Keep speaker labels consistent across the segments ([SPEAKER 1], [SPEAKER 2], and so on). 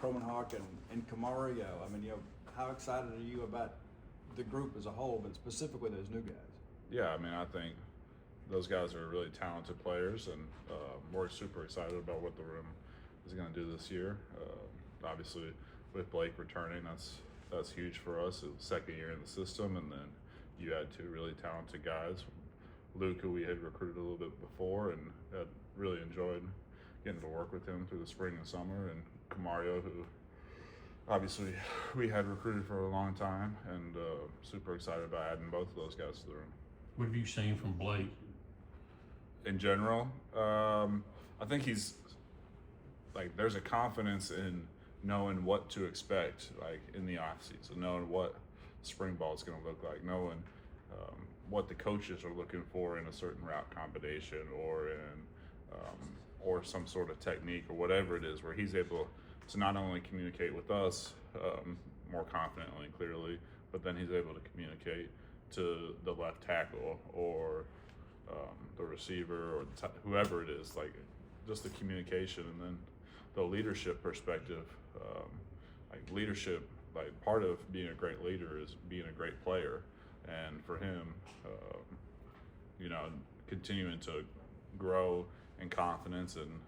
[SPEAKER 1] Cromanhawk and Camario. I mean, how excited are you about the group as a whole, but specifically those new guys?
[SPEAKER 2] Yeah, I mean, I think those guys are really talented players, and we're super excited about what the room is going to do this year. Obviously, with Blake returning, that's huge for us. It was second year in the system, and then you add two really talented guys. Luke, who we had recruited a little bit before, and had really enjoyed getting to work with him through the spring and summer, and Camario, who obviously we had recruited for a long time, and super excited about adding both of those guys to the room.
[SPEAKER 3] What have you seen from Blake?
[SPEAKER 2] In general, I think he's like, there's a confidence in knowing what to expect, like in the off season, knowing what spring ball is going to look like, knowing what the coaches are looking for in a certain route combination or in or some sort of technique or whatever it is, where he's able to not only communicate with us more confidently and clearly, but then he's able to communicate to the left tackle or the receiver or whoever it is, like just the communication. And then the leadership perspective, like leadership, like part of being a great leader is being a great player. And for him, continuing to grow in confidence and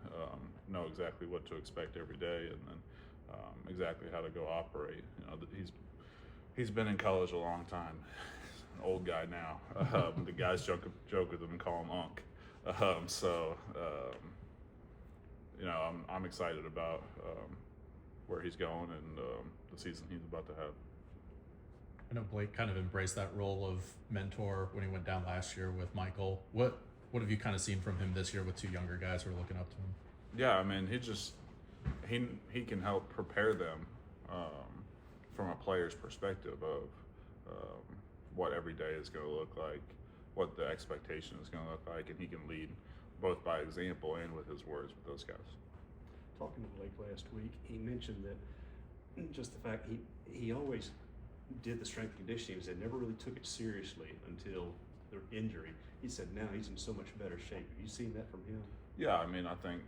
[SPEAKER 2] know exactly what to expect every day, and then exactly how to go operate. He's been in college a long time. He's an old guy now. The guys joke with him and call him Unc. I'm excited about where he's going and the season he's about to have.
[SPEAKER 4] I know Blake kind of embraced that role of mentor when he went down last year with Michael. What have you kind of seen from him this year with two younger guys who are looking up to him?
[SPEAKER 2] Yeah, I mean, he can help prepare them from a player's perspective of what every day is going to look like, what the expectation is going to look like, and he can lead both by example and with his words with those guys.
[SPEAKER 5] Talking to Blake last week, he mentioned that just the fact he always did the strength conditioning. He said never really took it seriously until their injury. He said now he's in so much better shape. Have you seen that from him?
[SPEAKER 2] Yeah, I mean, I think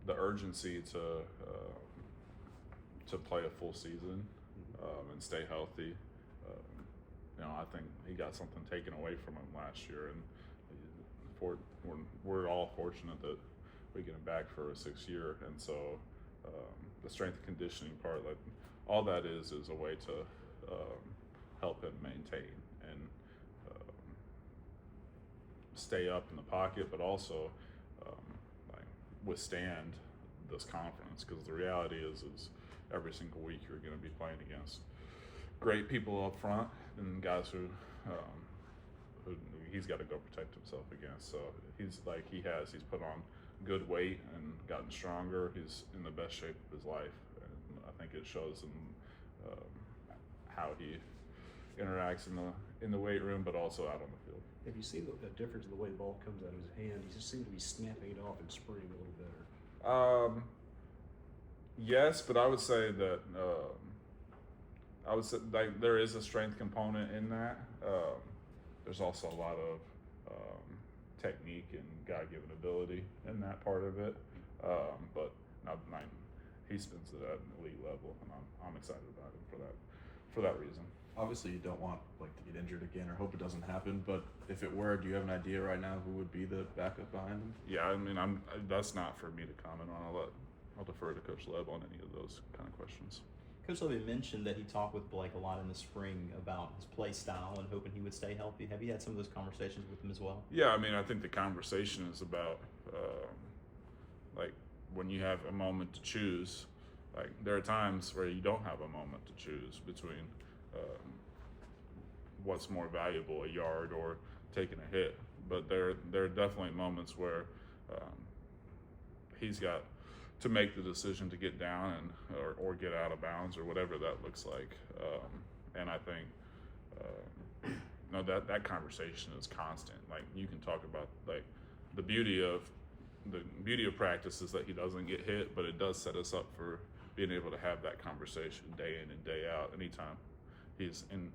[SPEAKER 2] the urgency to play a full season and stay healthy. I think he got something taken away from him last year, and we're all fortunate that we get him back for a 6th year. And so the strength and conditioning part, like all that is a way to help him maintain and stay up in the pocket, but also withstand this conference, because the reality is every single week you're going to be playing against great people up front and guys who he's got to go protect himself against. So he's put on good weight and gotten stronger. He's in the best shape of his life, and I think it shows in how he interacts in the weight room, but also out on the field.
[SPEAKER 5] Have you seen the difference in the way the ball comes out of his hand? He just seems to be snapping it off in spring a little better.
[SPEAKER 2] Yes, but I would say that like there is a strength component in that. There's also a lot of technique and God-given ability in that part of it. But he spins it at an elite level, and I'm excited about him for that reason.
[SPEAKER 6] Obviously, you don't want Blake to get injured again, or hope it doesn't happen. But if it were, do you have an idea right now who would be the backup behind him?
[SPEAKER 2] Yeah, I mean, that's not for me to comment on. I'll defer to Coach Lev on any of those kind of questions.
[SPEAKER 7] Coach Levy mentioned that he talked with Blake a lot in the spring about his play style and hoping he would stay healthy. Have you had some of those conversations with him as well?
[SPEAKER 2] Yeah, I mean, I think the conversation is about like when you have a moment to choose. Like there are times where you don't have a moment to choose between what's more valuable, a yard or taking a hit. But there are definitely moments where he's got to make the decision to get down or get out of bounds or whatever that looks like. And I think that conversation is constant. Like you can talk about like the beauty of practice is that he doesn't get hit, but it does set us up for being able to have that conversation day in and day out. Anytime he's in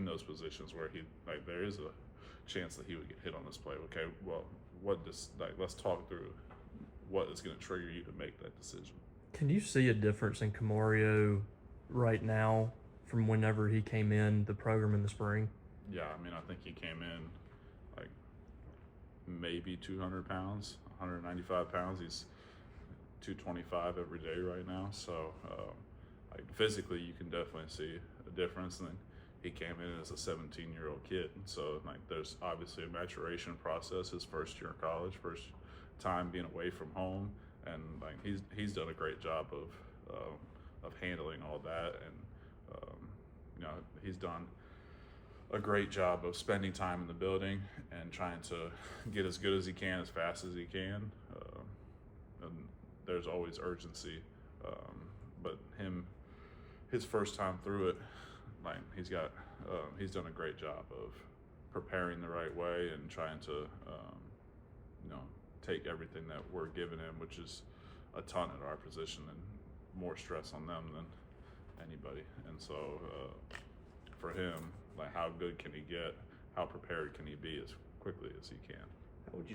[SPEAKER 2] those positions where there is a chance that he would get hit on this play. Okay, well, let's talk through what is going to trigger you to make that decision.
[SPEAKER 8] Can you see a difference in Camario right now from whenever he came in the program in the spring?
[SPEAKER 2] Yeah, I mean, I think he came in like maybe 200 pounds, 195 pounds. He's 225 every day right now. So, like physically, you can definitely see a difference. And then he came in as a 17-year-old kid. So, like, there's obviously a maturation process. His first year in college, first time being away from home, and like he's done a great job of handling all that. And you know, he's done a great job of spending time in the building and trying to get as good as he can, as fast as he can. And there's always urgency, but his first time through it, like he's done a great job of preparing the right way and trying to, you know, take everything that we're giving him, which is a ton at our position and more stress on them than anybody. And so for him, like, how good can he get? How prepared can he be as quickly as he can?
[SPEAKER 7] How would you